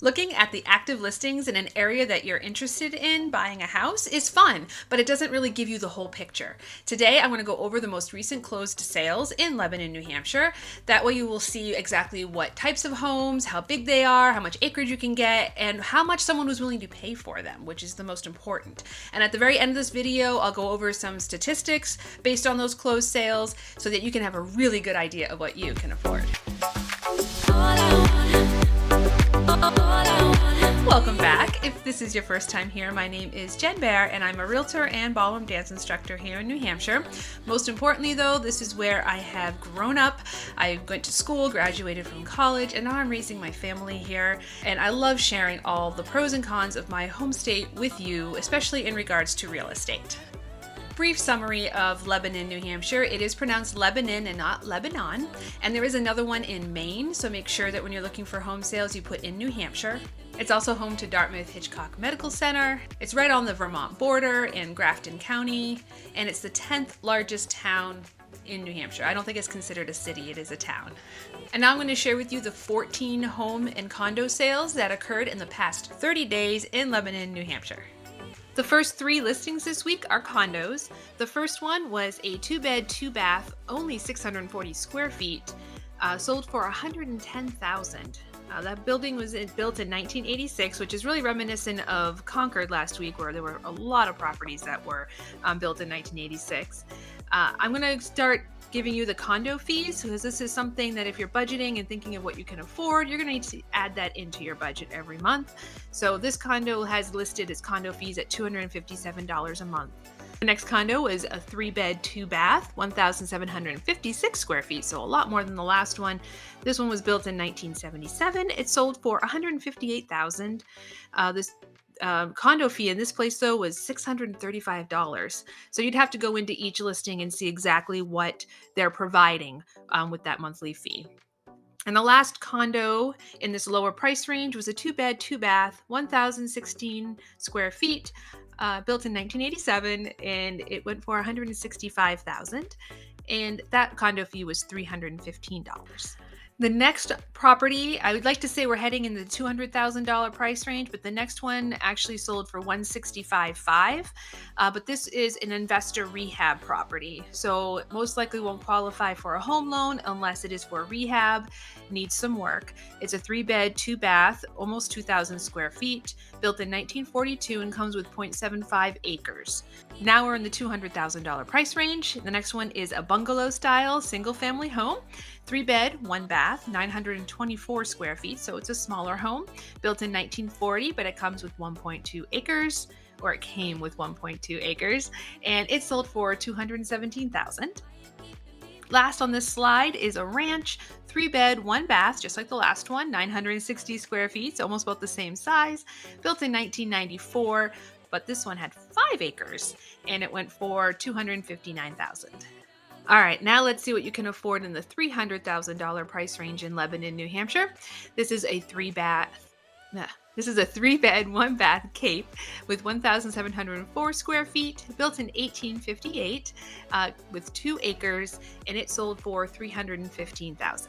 Looking at the active listings in an area that you're interested in buying a house is fun, but it doesn't really give you the whole picture. Today, I want to go over the most recent closed sales in Lebanon, New Hampshire. That way you will see exactly what types of homes, how big they are, how much acreage you can get, and how much someone was willing to pay for them, which is the most important. And at the very end of this video, I'll go over some statistics based on those closed sales so that you can have a really good idea of what you can afford. Welcome back. If this is your first time here, my name is Jenn Baer and I'm a realtor and ballroom dance instructor here in New Hampshire. Most importantly though, this is where I have grown up. I went to school, graduated from college, and now I'm raising my family here. And I love sharing all the pros and cons of my home state with you, especially in regards to real estate. Brief summary of Lebanon, New Hampshire. It is pronounced Lebanon and not Lebanon. And there is another one in Maine, so make sure that when you're looking for home sales, you put in New Hampshire. It's also home to Dartmouth-Hitchcock Medical Center. It's right on the Vermont border in Grafton County, and it's the 10th largest town in New Hampshire. I don't think it's considered a city, it is a town. And now I'm going to share with you the 14 home and condo sales that occurred in the past 30 days in Lebanon, New Hampshire. The first 3 listings this week are condos. The first one was a 2-bed, 2-bath, only 640 square feet, sold for $110,000. That building was built in 1986, which is really reminiscent of Concord last week, where there were a lot of properties that were built in 1986. I'm going to start giving you the condo fees, because this is something that if you're budgeting and thinking of what you can afford, you're going to need to add that into your budget every month. So this condo has listed its condo fees at $257 a month. The next condo is a 3-bed, 2-bath, 1,756 square feet, so a lot more than the last one. This one was built in 1977. It sold for $158,000. This condo fee in this place though was $635. So you'd have to go into each listing and see exactly what they're providing with that monthly fee. And the last condo in this lower price range was a 2-bed, 2-bath, 1,016 square feet, built in 1987, and it went for $165,000. And that condo fee was $315. The next property, I would like to say we're heading in the $200,000 price range, but the next one actually sold for $165,500. But this is an investor rehab property, so most likely won't qualify for a home loan unless it is for rehab, needs some work. It's a 3-bed, 2-bath, almost 2,000 square feet, built in 1942 and comes with 0.75 acres. Now we're in the $200,000 price range. The next one is a bungalow style single family home, 3-bed, 1-bath, 924 square feet, so it's a smaller home, built in 1940, but it comes with 1.2 acres, or it came with 1.2 acres, and it sold for $217,000. Last on this slide is a ranch, 3-bed, 1-bath, just like the last one, 960 square feet, so almost about the same size, built in 1994, but this one had 5 acres, and it went for $259,000. All right, now let's see what you can afford in the $300,000 price range in Lebanon, New Hampshire. This is a 3-bed, 1-bath cape with 1,704 square feet, built in 1858, with 2 acres, and it sold for $315,000.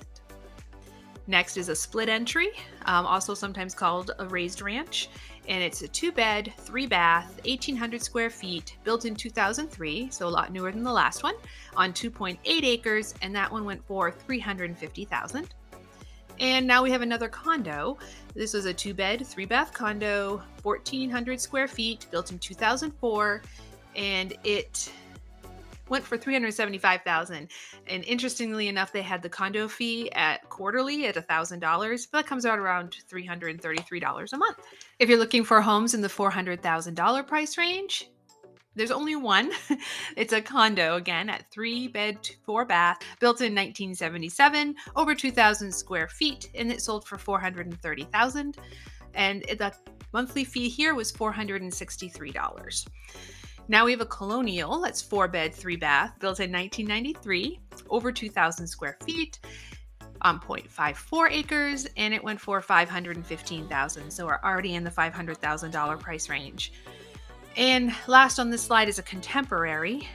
Next is a split entry, also sometimes called a raised ranch, and it's a 2-bed, 3-bath, 1,800 square feet, built in 2003, so a lot newer than the last one, on 2.8 acres, and that one went for $350,000. And now we have another condo. This was a 2-bed, 3-bath condo, 1,400 square feet, built in 2004, and it went for $375,000. And interestingly enough, they had the condo fee at quarterly at $1,000, but that comes out around $333 a month. If you're looking for homes in the $400,000 price range, there's only one. It's a condo, again, at 3-bed, 4-bath, built in 1977, over 2,000 square feet, and it sold for $430,000. And the monthly fee here was $463. Now we have a colonial, that's 4-bed, 3-bath, built in 1993, over 2,000 square feet, on 0.54 acres, and it went for $515,000. So we're already in the $500,000 price range. And last on this slide is a contemporary,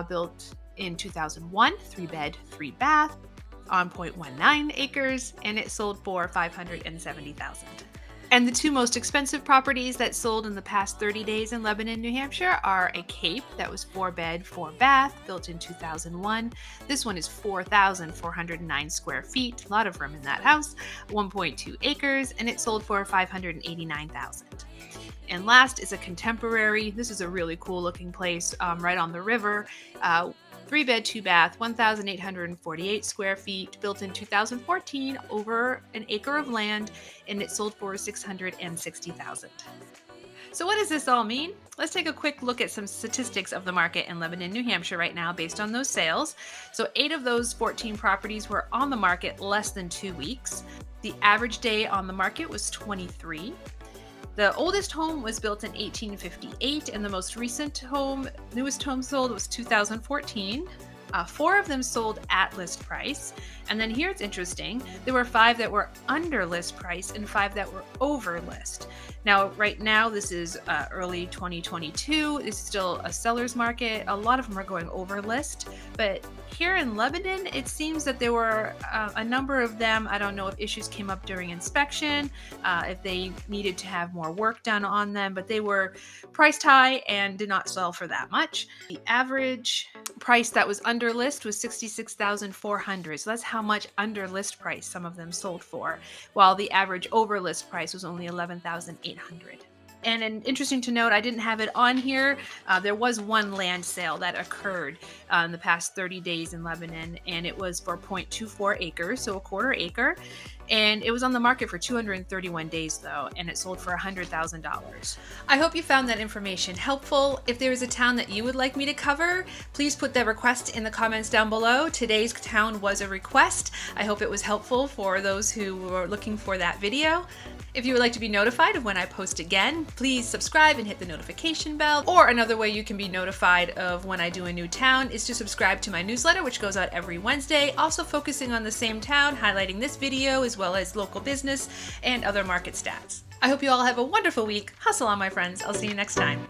built in 2001, 3-bed, 3-bath, on 0.19 acres, and it sold for $570,000. And the two most expensive properties that sold in the past 30 days in Lebanon, New Hampshire are a Cape that was 4-bed, 4-bath, built in 2001. This one is 4,409 square feet, a lot of room in that house, 1.2 acres, and it sold for $589,000. And last is a contemporary. This is a really cool looking place right on the river. 3-bed, 2-bath, 1,848 square feet, built in 2014, over an acre of land, and it sold for $660,000. So what does this all mean? Let's take a quick look at some statistics of the market in Lebanon, New Hampshire right now based on those sales. So 8 of those 14 properties were on the market less than 2 weeks. The average day on the market was 23. The oldest home was built in 1858, and the most recent home, newest home sold was 2014. 4 of them sold at list price. And then here it's interesting. There were 5 that were under list price and 5 that were over list. Now, right now, this is early 2022. It's still a seller's market. A lot of them are going over list. But here in Lebanon, it seems that there were a number of them. I don't know if issues came up during inspection, if they needed to have more work done on them, but they were priced high and did not sell for that much. The average price that was under list was $66,400. So that's how much under list price some of them sold for, while the average over list price was only $11,800. And interesting to note, I didn't have it on here. There was one land sale that occurred in the past 30 days in Lebanon, and it was for 0.24 acres, so a quarter acre. And it was on the market for 231 days though, and it sold for $100,000. I hope you found that information helpful. If there is a town that you would like me to cover, please put that request in the comments down below. Today's town was a request. I hope it was helpful for those who were looking for that video. If you would like to be notified of when I post again, please subscribe and hit the notification bell. Or another way you can be notified of when I do a new town is to subscribe to my newsletter, which goes out every Wednesday, also focusing on the same town, highlighting this video as well as local business and other market stats. I hope you all have a wonderful week. Hustle on, my friends. I'll see you next time.